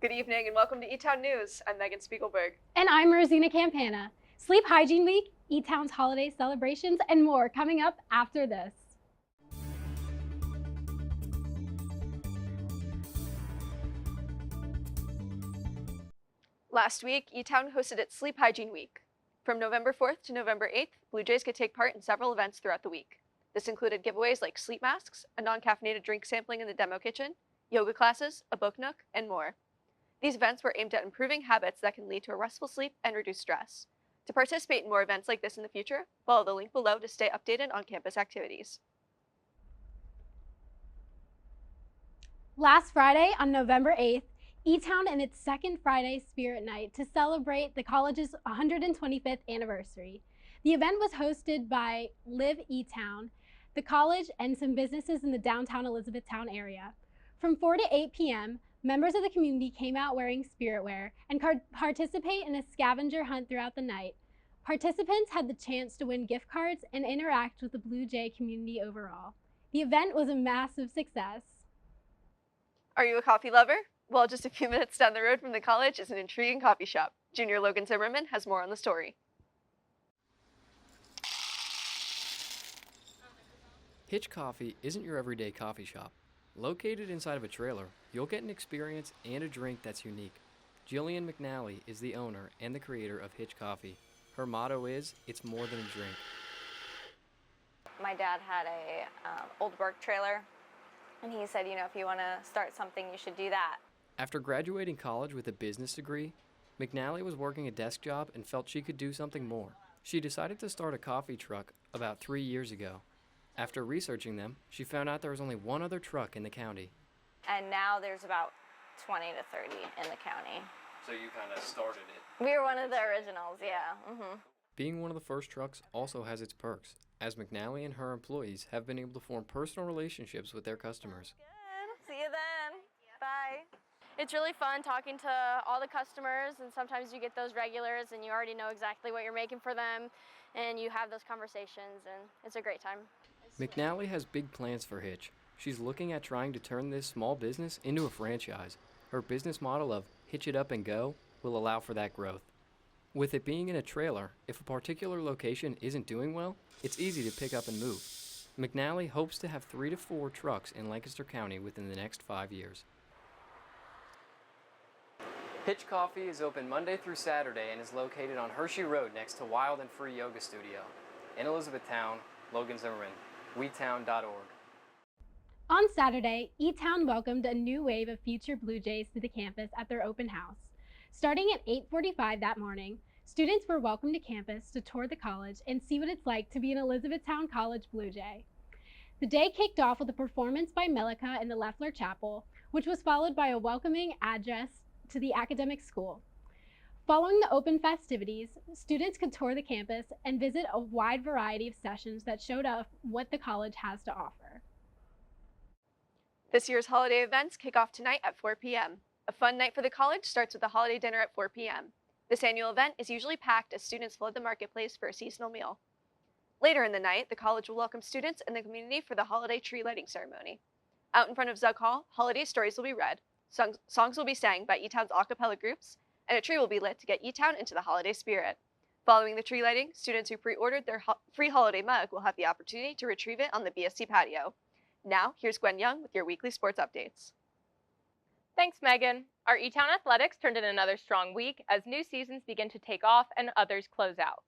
Good evening and welcome to Etown News. I'm Megan Spiegelberg. And I'm Rosena Campana. Sleep Hygiene Week, Etown's holiday celebrations, and more coming up after this. Last week, Etown hosted its Sleep Hygiene Week. From November 4th to November 8th, Blue Jays could take part in several events throughout the week. This included giveaways like sleep masks, a non-caffeinated drink sampling in the demo kitchen, yoga classes, a book nook, and more. These events were aimed at improving habits that can lead to a restful sleep and reduce stress. To participate in more events like this in the future, follow the link below to stay updated on campus activities. Last Friday, on November 8th, Etown and its second Friday Spirit Night to celebrate the college's 125th anniversary. The event was hosted by Live Etown, the college, and some businesses in the downtown Elizabethtown area. From 4 to 8 p.m., members of the community came out wearing spirit wear and participate in a scavenger hunt throughout the night. Participants had the chance to win gift cards and interact with the Blue Jay community overall. The event was a massive success. Are you a coffee lover? Well, just a few minutes down the road from the college is an intriguing coffee shop. Junior Logan Zimmerman has more on the story. Hitch Coffee isn't your everyday coffee shop. Located inside of a trailer, you'll get an experience and a drink that's unique. Jillian McNally is the owner and the creator of Hitch Coffee. Her motto is, it's more than a drink. My dad had a old Burke trailer, and he said, if you want to start something, you should do that. After graduating college with a business degree, McNally was working a desk job and felt she could do something more. She decided to start a coffee truck about 3 years ago. After researching them, she found out there was only one other truck in the county. And now there's about 20 to 30 in the county. So you kind of started it. We were one of the originals, yeah. Mm-hmm. Being one of the first trucks also has its perks, as McNally and her employees have been able to form personal relationships with their customers. Good. See you then. Bye. It's really fun talking to all the customers, and sometimes you get those regulars and you already know exactly what you're making for them, and you have those conversations, and it's a great time. McNally has big plans for Hitch. She's looking at trying to turn this small business into a franchise. Her business model of hitch it up and go will allow for that growth. With it being in a trailer, if a particular location isn't doing well, it's easy to pick up and move. McNally hopes to have 3 to 4 trucks in Lancaster County within the next 5 years. Hitch Coffee is open Monday through Saturday and is located on Hershey Road next to Wild and Free Yoga Studio. In Elizabethtown, Logan Zimmerman, WeTown.org. On Saturday, Etown welcomed a new wave of future Blue Jays to the campus at their open house. Starting at 8:45 that morning, students were welcomed to campus to tour the college and see what it's like to be an Elizabethtown College Blue Jay. The day kicked off with a performance by Melika in the Leffler Chapel, which was followed by a welcoming address to the academic school. Following the open festivities, students could tour the campus and visit a wide variety of sessions that showed off what the college has to offer. This year's holiday events kick off tonight at 4 p.m. A fun night for the college starts with a holiday dinner at 4 p.m. This annual event is usually packed as students flood the marketplace for a seasonal meal. Later in the night, the college will welcome students and the community for the holiday tree lighting ceremony. Out in front of Zug Hall, holiday stories will be read, songs will be sang by Etown's a cappella groups, and a tree will be lit to get Etown into the holiday spirit. Following the tree lighting, students who pre-ordered their free holiday mug will have the opportunity to retrieve it on the BSC patio. Now, here's Gwen Young with your weekly sports updates. Thanks, Megan. Our Etown athletics turned in another strong week as new seasons begin to take off and others close out.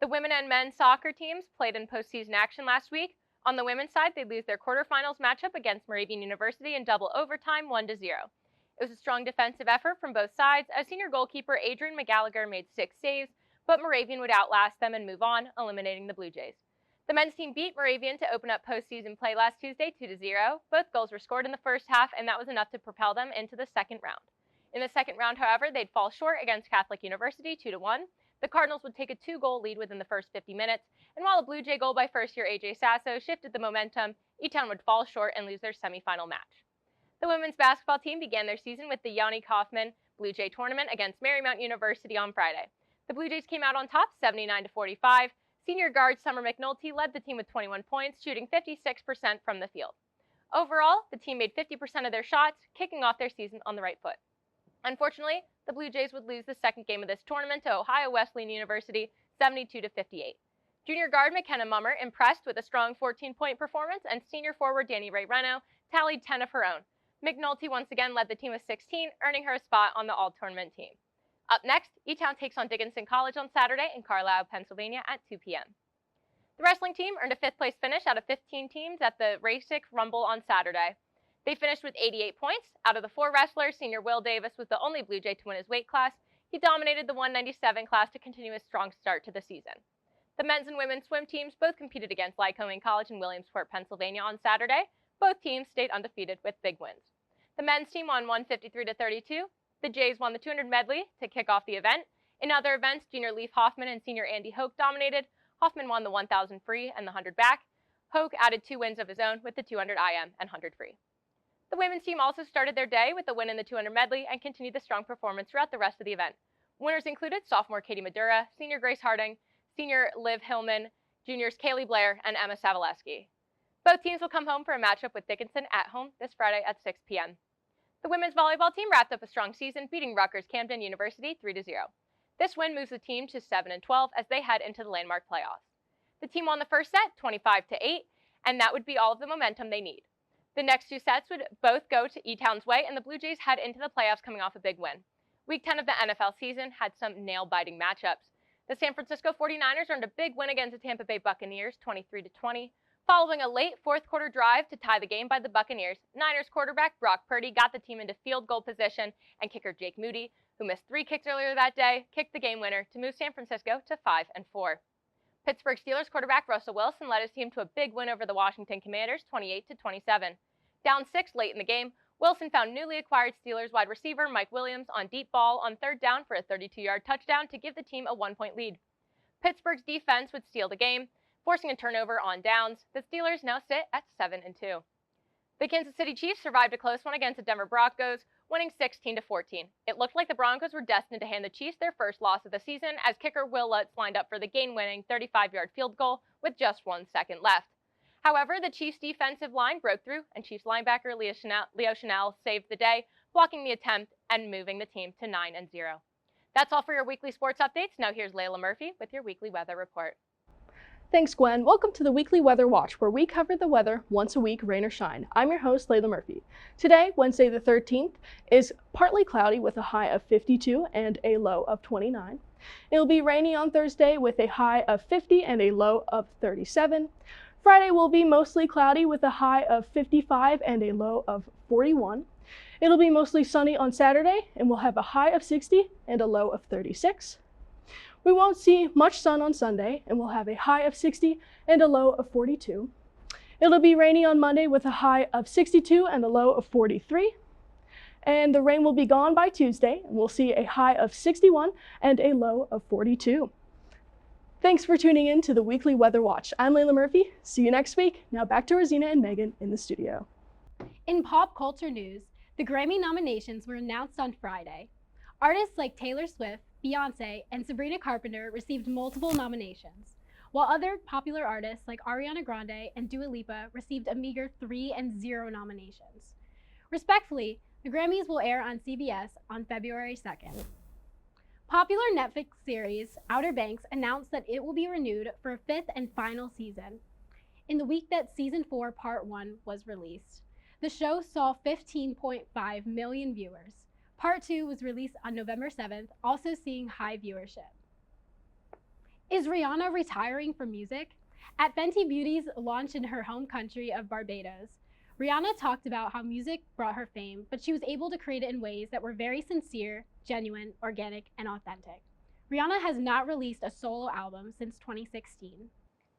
The women and men's soccer teams played in postseason action last week. On the women's side, they lose their quarterfinals matchup against Moravian University in double overtime 1-0. It was a strong defensive effort from both sides as senior goalkeeper Adrian McGallagher made 6 saves, but Moravian would outlast them and move on, eliminating the Blue Jays. The men's team beat Moravian to open up postseason play last Tuesday 2-0. Both goals were scored in the first half, and that was enough to propel them into the second round. In the second round, however, they'd fall short against Catholic University 2-1. The Cardinals would take a 2-goal lead within the first 50 minutes, and while a Blue Jay goal by first-year AJ Sasso shifted the momentum, Etown would fall short and lose their semifinal match. The women's basketball team began their season with the Yanni Kaufman Blue Jay tournament against Marymount University on Friday. The Blue Jays came out on top 79-45. Senior guard Summer McNulty led the team with 21 points, shooting 56% from the field. Overall, the team made 50% of their shots, kicking off their season on the right foot. Unfortunately, the Blue Jays would lose the second game of this tournament to Ohio Wesleyan University 72-58. Junior guard McKenna Mummer impressed with a strong 14-point performance, and senior forward Danny Ray Reno tallied 10 of her own. McNulty once again led the team with 16, earning her a spot on the all-tournament team. Up next, Etown takes on Dickinson College on Saturday in Carlisle, Pennsylvania at 2 p.m. The wrestling team earned a 5th-place finish out of 15 teams at the Rasic Rumble on Saturday. They finished with 88 points. Out of the 4 wrestlers, senior Will Davis was the only Blue Jay to win his weight class. He dominated the 197 class to continue his strong start to the season. The men's and women's swim teams both competed against Lycoming College in Williamsport, Pennsylvania on Saturday. Both teams stayed undefeated with big wins. The men's team won 153-32. The Jays won the 200 medley to kick off the event. In other events, junior Leaf Hoffman and senior Andy Hoke dominated. Hoffman won the 1,000 free and the 100 back. Hoke added 2 wins of his own with the 200 IM and 100 free. The women's team also started their day with a win in the 200 medley and continued the strong performance throughout the rest of the event. Winners included sophomore Katie Madura, senior Grace Harding, senior Liv Hillman, juniors Kaylee Blair, and Emma Savaleski. Both teams will come home for a matchup with Dickinson at home this Friday at 6 p.m. The women's volleyball team wrapped up a strong season, beating Rutgers Camden University 3-0. This win moves the team to 7-12 as they head into the landmark playoffs. The team won the first set 25-8, and that would be all of the momentum they need. The next 2 sets would both go to Etown's way, and the Blue Jays head into the playoffs coming off a big win. Week 10 of the NFL season had some nail-biting matchups. The San Francisco 49ers earned a big win against the Tampa Bay Buccaneers 23-20. Following a late fourth-quarter drive to tie the game by the Buccaneers, Niners quarterback Brock Purdy got the team into field goal position, and kicker Jake Moody, who missed 3 kicks earlier that day, kicked the game winner to move San Francisco to 5-4. Pittsburgh Steelers quarterback Russell Wilson led his team to a big win over the Washington Commanders 28-27. Down 6 late in the game, Wilson found newly acquired Steelers wide receiver Mike Williams on deep ball on 3rd down for a 32-yard touchdown to give the team a 1-point lead. Pittsburgh's defense would steal the game, forcing a turnover on downs. The Steelers now sit at 7-2. The Kansas City Chiefs survived a close one against the Denver Broncos, winning 16-14. It looked like the Broncos were destined to hand the Chiefs their first loss of the season as kicker Will Lutz lined up for the game-winning 35-yard field goal with just 1 second left. However, the Chiefs' defensive line broke through, and Chiefs linebacker Leo Chanel saved the day, blocking the attempt and moving the team to 9-0. That's all for your weekly sports updates. Now here's Layla Murphy with your weekly weather report. Thanks, Gwen. Welcome to the Weekly Weather Watch, where we cover the weather once a week, rain or shine. I'm your host, Layla Murphy. Today, Wednesday the 13th, is partly cloudy with a high of 52 and a low of 29. It'll be rainy on Thursday with a high of 50 and a low of 37. Friday will be mostly cloudy with a high of 55 and a low of 41. It'll be mostly sunny on Saturday, and we'll have a high of 60 and a low of 36. We won't see much sun on Sunday, and we'll have a high of 60 and a low of 42. It'll be rainy on Monday with a high of 62 and a low of 43. And the rain will be gone by Tuesday, and we'll see a high of 61 and a low of 42. Thanks for tuning in to the Weekly Weather Watch. I'm Layla Murphy. See you next week. Now back to Rosena and Megan in the studio. In pop culture news, the Grammy nominations were announced on Friday. Artists like Taylor Swift, Beyoncé, and Sabrina Carpenter received multiple nominations, while other popular artists like Ariana Grande and Dua Lipa received a meager 3 and 0 nominations. Respectfully, the Grammys will air on CBS on February 2nd. Popular Netflix series Outer Banks announced that it will be renewed for a 5th and final season. In the week that Season 4 Part 1 was released, the show saw 15.5 million viewers. Part 2 was released on November 7th, also seeing high viewership. Is Rihanna retiring from music? At Fenty Beauty's launch in her home country of Barbados, Rihanna talked about how music brought her fame, but she was able to create it in ways that were very sincere, genuine, organic, and authentic. Rihanna has not released a solo album since 2016.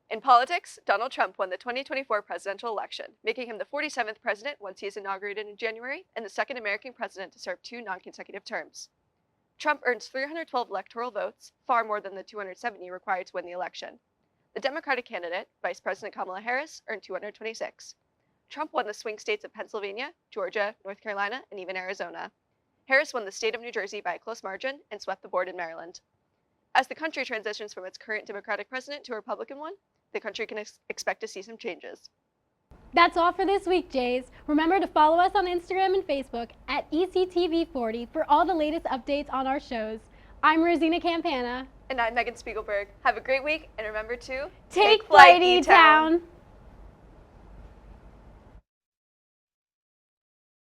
In politics, Donald Trump won the 2024 presidential election, making him the 47th president once he is inaugurated in January and the second American president to serve 2 non-consecutive terms. Trump earns 312 electoral votes, far more than the 270 required to win the election. The Democratic candidate, Vice President Kamala Harris, earned 226. Trump won the swing states of Pennsylvania, Georgia, North Carolina, and even Arizona. Harris won the state of New Jersey by a close margin and swept the board in Maryland. As the country transitions from its current Democratic president to a Republican one, the country can expect to see some changes. That's all for this week, Jays. Remember to follow us on Instagram and Facebook at ECTV40 for all the latest updates on our shows. I'm Rosena Campana. And I'm Megan Spiegelberg. Have a great week, and remember to Take flight, E-Town!